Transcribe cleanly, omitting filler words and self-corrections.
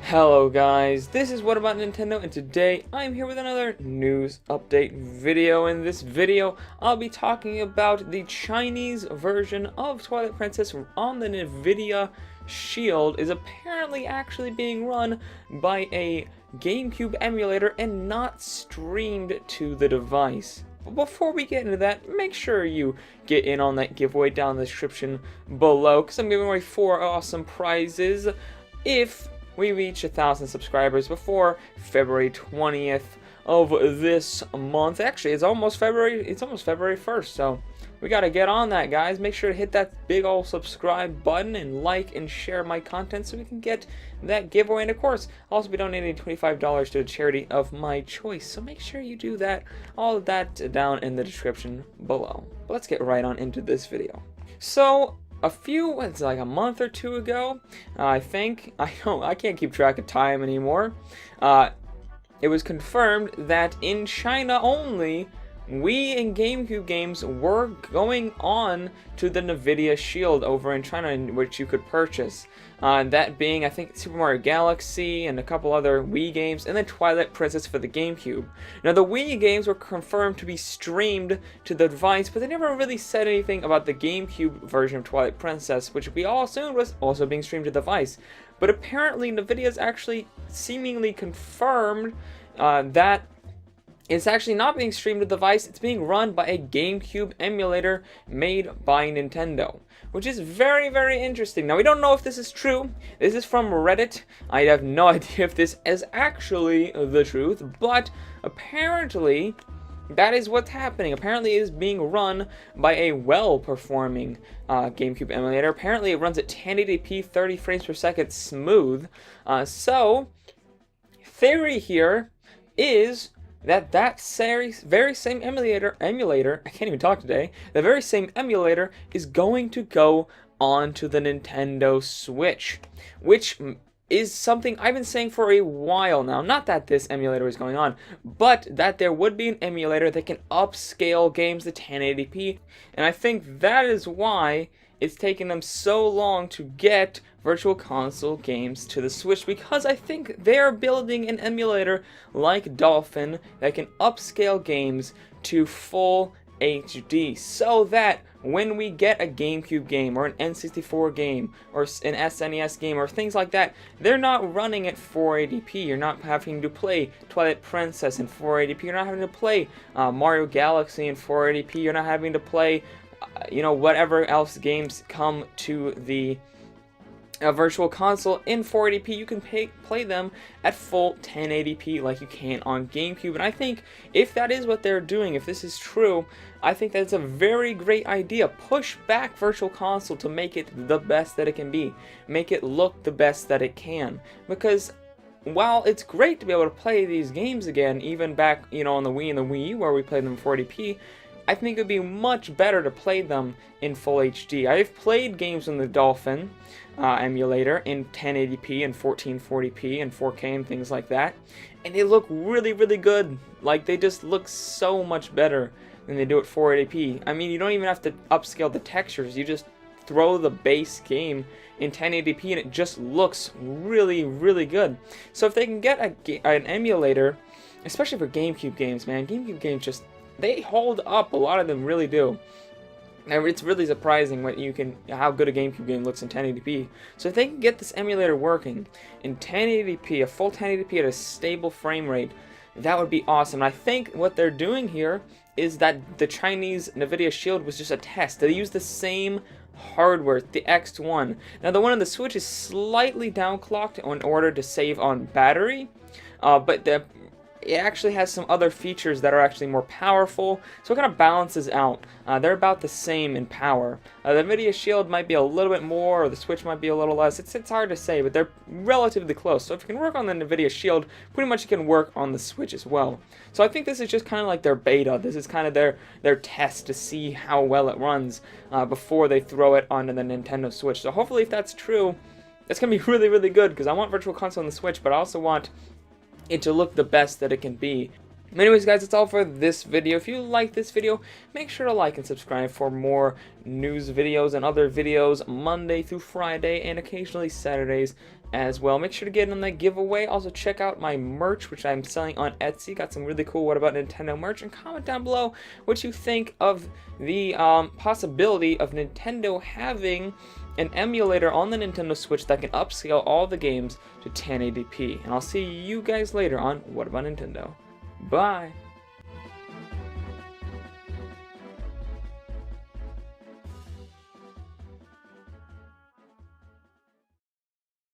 Hello guys, this is What About Nintendo, and today I'm here with another news update video. In this video, I'll be talking about the Chinese version of Twilight Princess on the Nvidia Shield is apparently actually being run by a GameCube emulator and not streamed to the device. But before we get into that, make sure you get in on that giveaway down in the description below, because I'm giving away 4 awesome prizes if we reach 1,000 subscribers before February 20th of this month. Actually, it's almost February 1st, so we gotta get on that, guys. Make sure to hit that big old subscribe button and like and share my content so we can get that giveaway. And of course, I'll also be donating $25 to a charity of my choice, so make sure you do that. All of that down in the description below. But let's get right on into this video. So it's like a month or two ago, I think, I can't keep track of time anymore, it was confirmed that in China only, Wii and GameCube games were going on to the Nvidia Shield over in China, in which you could purchase. That being, I think, Super Mario Galaxy and a couple other Wii games, and then Twilight Princess for the GameCube. Now, the Wii games were confirmed to be streamed to the device, but they never really said anything about the GameCube version of Twilight Princess, which we all assumed was also being streamed to the device. But apparently, Nvidia's actually seemingly confirmed that it's actually not being streamed to the device. It's being run by a GameCube emulator made by Nintendo, which is very, very interesting. Now, we don't know if this is true. This is from Reddit. I have no idea if this is actually the truth, but apparently that is what's happening. Apparently it is being run by a well-performing GameCube emulator. Apparently it runs at 1080p, 30 frames per second smooth. So, theory here is that very same emulator, I can't even talk today, the very same emulator is going to go onto the Nintendo Switch, which is something I've been saying for a while now. Not that this emulator is going on, but that there would be an emulator that can upscale games to 1080p, and I think that is why it's taken them so long to get Virtual Console games to the Switch, because I think they're building an emulator like Dolphin that can upscale games to full HD, so that when we get a GameCube game or an N64 game or an SNES game or things like that, they're not running at 480p. You're not having to play Twilight Princess in 480p. You're not having to play Mario Galaxy in 480p. You're not having to play whatever else games come to the Virtual Console in 480p. You can play them at full 1080p like you can on GameCube. And I think if that is what they're doing, if this is true, I think that's a very great idea. Push back Virtual Console to make it the best that it can be. Make it look the best that it can. Because while it's great to be able to play these games again, even back, on the Wii and the Wii U where we played them in 480p, I think it would be much better to play them in full HD. I've played games on the Dolphin emulator in 1080p and 1440p and 4K and things like that, and they look really, really good. Like, they just look so much better than they do at 480p. I mean, you don't even have to upscale the textures. You just throw the base game in 1080p and it just looks really, really good. So if they can get an emulator, especially for GameCube games, man, GameCube games just, they hold up. A lot of them really do. And it's really surprising how good a GameCube game looks in 1080p. So if they can get this emulator working in 1080p, a full 1080p at a stable frame rate, that would be awesome. And I think what they're doing here is that the Chinese Nvidia Shield was just a test. They used the same hardware, the X1. Now the one on the Switch is slightly downclocked in order to save on battery, but it actually has some other features that are actually more powerful, so it kind of balances out. They're about the same in power. The Nvidia Shield might be a little bit more, or the Switch might be a little less. It's hard to say, but they're relatively close. So if you can work on the Nvidia Shield, pretty much you can work on the Switch as well. So I think this is just kind of like their beta. This is kind of their test to see how well it runs before they throw it onto the Nintendo Switch. So hopefully, if that's true, it's going to be really, really good, because I want Virtual Console on the Switch, but I also want it to look the best that it can be. Anyways, guys, that's all for this video. If you like this video, make sure to like and subscribe for more news videos and other videos Monday through Friday and occasionally Saturdays as well. Make sure to get in on that giveaway. Also, check out my merch, which I'm selling on Etsy. Got some really cool What About Nintendo merch. And comment down below what you think of the possibility of Nintendo having an emulator on the Nintendo Switch that can upscale all the games to 1080p. And I'll see you guys later on What About Nintendo. Bye!